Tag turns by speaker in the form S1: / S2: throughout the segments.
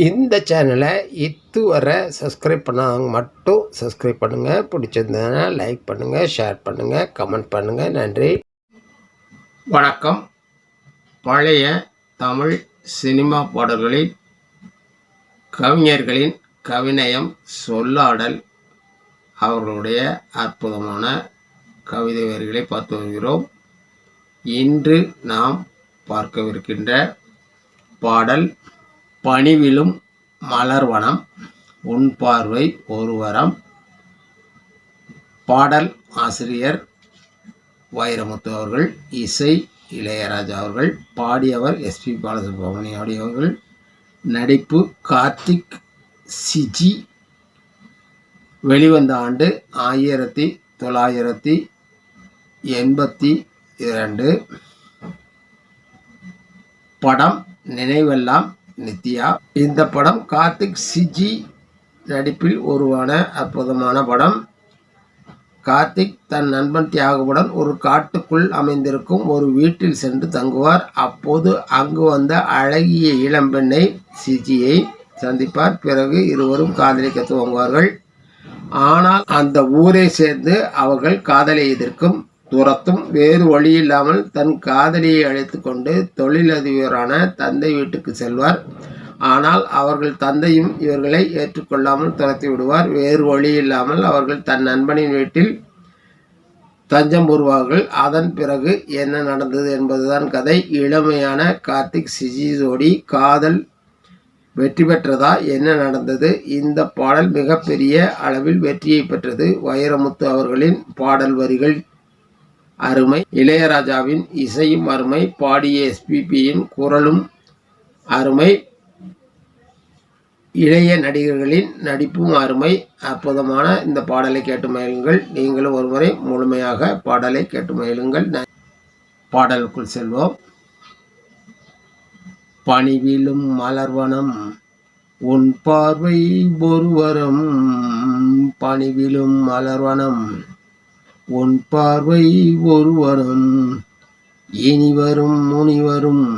S1: இந்த சேனலை இதுவரை சப்ஸ்கிரைப் பண்ணாதவங்க மட்டும் சப்ஸ்கிரைப் பண்ணுங்கள். பிடிச்சிருந்ததுன்னா லைக் பண்ணுங்கள், ஷேர் பண்ணுங்கள், கமெண்ட் பண்ணுங்கள். நன்றி.
S2: வணக்கம். பழைய தமிழ் சினிமா பாடல்களில் கவிஞர்களின் கவிநயம், சொல்லாடல், அவர்களுடைய அற்புதமான கவிதை வரிகளை பார்த்து வருகிறோம். இன்று நாம் பார்க்கவிருக்கின்ற பாடல் பணிவிலும் மலர்வனம் உன் பார்வை ஒரு வரம். பாடல் ஆசிரியர் வைரமுத்து அவர்கள், இசை இளையராஜா அவர்கள், பாடியவர் எஸ்பி பாலசுப்ரமணியம் அவர்கள், நடிப்பு கார்த்திக், சிஜி. வெளிவந்த ஆண்டு 1982. படம் நினைவெல்லாம் நித்யா. இந்த படம் கார்த்திக், சிஜி நடிப்பில் உருவான அற்புதமான படம். கார்த்திக் தன் நண்பன் தியாகுவுடன் ஒரு காட்டுக்குள் அமைந்திருக்கும் ஒரு வீட்டில் சென்று தங்குவார். அப்போது அங்கு வந்த அழகிய இளம்பெண்ணை சிஜியை சந்திப்பார். பிறகு இருவரும் காதலிக்க துவங்குவார்கள். ஆனால் அந்த ஊரை சேர்ந்து அவர்கள் காதலை எதிர்க்கும், துரத்தும். வேறு வழியில்லாமல் தன் காதலியை அழைத்து கொண்டு தொழிலதிபரான தந்தை வீட்டுக்கு செல்வார். ஆனால் அவர்கள் தந்தையும் இவர்களை ஏற்றுக்கொள்ளாமல் துரத்தி விடுவார். வேறு வழியில்லாமல் அவர்கள் தன் நண்பனின் வீட்டில் தஞ்சம் புரிவார்கள். அதன் பிறகு என்ன நடந்தது என்பதுதான் கதை. இளமையான கார்த்திக் சிஜி ஜோடி காதல் வெற்றி பெற்றதா, என்ன நடந்தது? இந்த பாடல் மிகப்பெரிய அளவில் வெற்றியை பெற்றது. வைரமுத்து அவர்களின் பாடல் வரிகள் அருமை, இளையராஜாவின் இசையும் அருமை, பாடிய எஸ்பிபியின் குரலும் அருமை, இளைய நடிகர்களின் நடிப்பும் அருமை. அற்புதமான இந்த பாடலை கேட்டு மகிழுங்கள். நீங்களும் ஒருமுறை முழுமையாக பாடலை கேட்டு மகிழுங்கள். பாடலுக்குள் செல்வோம். பணிவிலும் மலர்வனம் உன் பார்வை ஒரு வரம். பணிவிலும் மலர்வனம் உன் பார்வை ஒரு வரம். இனிவரும் முனிவரும்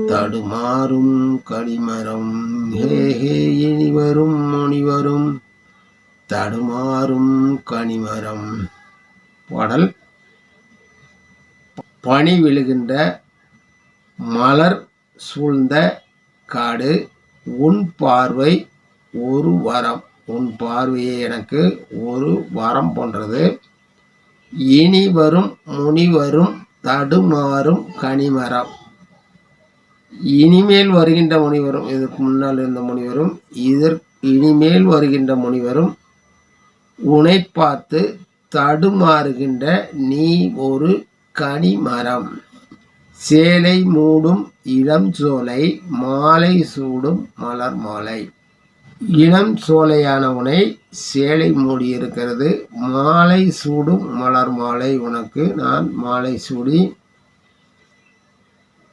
S2: தடுமாறும் கனிமரம். ஹே இனிவரும் முனிவரும் தடுமாறும் கனிமரம். பாடல். பனி விழுகின்ற மலர் சூழ்ந்த காடு, உன் பார்வை ஒரு வரம். உன் பார்வையே எனக்கு ஒரு வரம் போன்றது. இனி வரும் முனிவரும் தடுமாறும் கனிமரம். இனிமேல் வருகின்ற முனிவரும், இதற்கு முன்னால் இருந்த முனிவரும், இனிமேல் வருகின்ற முனிவரும் உன்னை பார்த்து தடுமாறுகின்ற நீ ஒரு கனிமரம். சேலை மூடும் இளம் சோலை, மாலை சூடும் மலர் மாலை. இளம் சோலையான உன்னை சேலை மூடியிருக்கிறது. மாலை சூடும் மலர் மாலை. உனக்கு நான்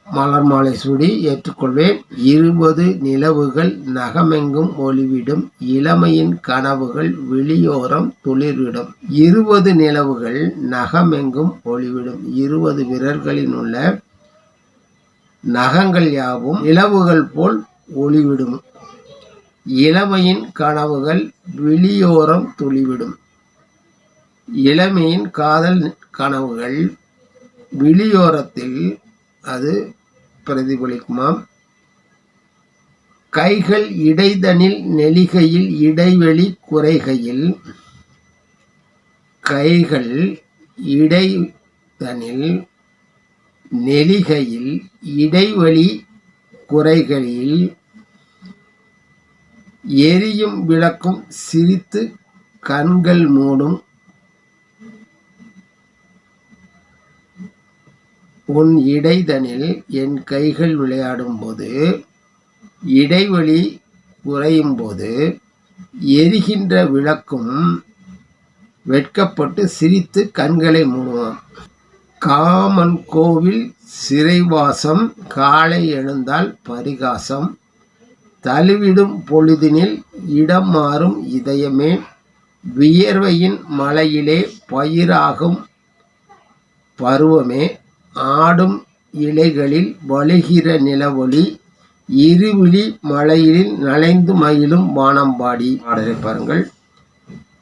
S2: மலர் மாலை சூடி ஏற்றுக்கொள்வேன். 20 நிலவுகள் நகமெங்கும் ஒளிவிடும், இளமையின் கனவுகள் வெளியோரம் துளிர்விடும். 20 நிலவுகள் நகமெங்கும் ஒளிவிடும். 20 விரல்களில் உள்ள நகங்கள் யாவும் நிலவுகள் போல் ஒளிவிடும். இளமையின் கனவுகள் வெளியோரம் துளிவிடும். இளமையின் காதல் கனவுகள் வெளியோரத்தில் அது பிரதிபலிக்குமாம். கைகள் இடைதனில் நெளிகையில் இடைவெளி குறைகையில். கைகள் இடைதனில் நெளிகையில் இடைவெளி குறைகையில். எரியும் விளக்கும் சிரித்து கண்கள் மூடும். உன் இடைதனில் என் கைகள் விளையாடும் போது, இடைவெளி குறையும் போது எரிகின்ற விளக்கும் வெட்கப்பட்டு சிரித்து கண்களை மூடுவான். காமன் கோவில் சிறைவாசம், காலை எழுந்தால் பரிகாசம். தழுவிடும் பொழுதினில் இடம் மாறும் இதயமே, வியர்வையின் மலையிலே பயிராகும் பருவமே. ஆடும் இலைகளில் வழிகிற நிலவொளி, இருவிழி மலையில் நனைந்து மயிலும் வானம்பாடி. பாடலை பாருங்கள்.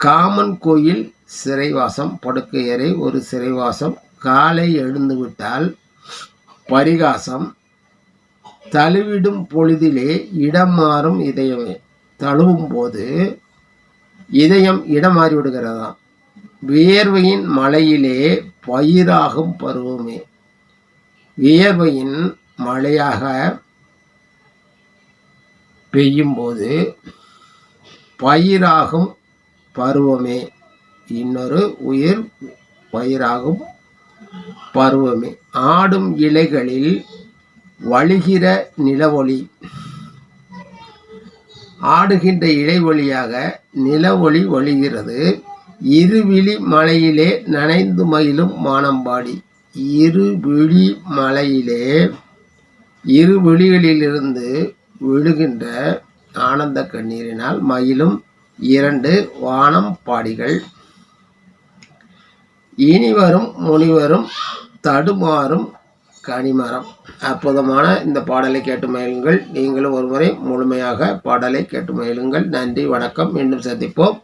S2: காமன் கோயில் சிறைவாசம், படுக்கையறை ஒரு சிறைவாசம். காலை எழுந்துவிட்டால் பரிகாசம். தழுவிடும் பொழுதிலே இடம் மாறும் இதயமே. தழுவும் போது இதயம் இடம் மாறி விடுகிறதாம். வியர்வையின் மழையிலே பயிராகும் பருவமே. வியர்வையின் மழையாக பெய்யும் போது பயிராகும் பருவமே. இன்னொரு உயிர் பயிராகும் பருவமே. ஆடும் இலைகளில் வழிகிற நிலவொளி. ஆடுகின்ற இலை வழியாக நிலவொளி வழிகிறது. இருவிழி மலையிலே நனைந்து மயிலும் வானம்பாடி. இருவிழி மலையிலே இரு விழிகளிலிருந்து விழுகின்ற ஆனந்த கண்ணீரினால் மயிலும் 2 வானம் பாடிகள். இனிவரும் முனிவரும் தடுமாறும் கனிமரம். அற்புதமான இந்த பாடலை கேட்டு மகிழுங்கள். நீங்களும் ஒருமுறை முழுமையாக பாடலை கேட்டு மகிழுங்கள். நன்றி, வணக்கம். மீண்டும் சந்திப்போம்.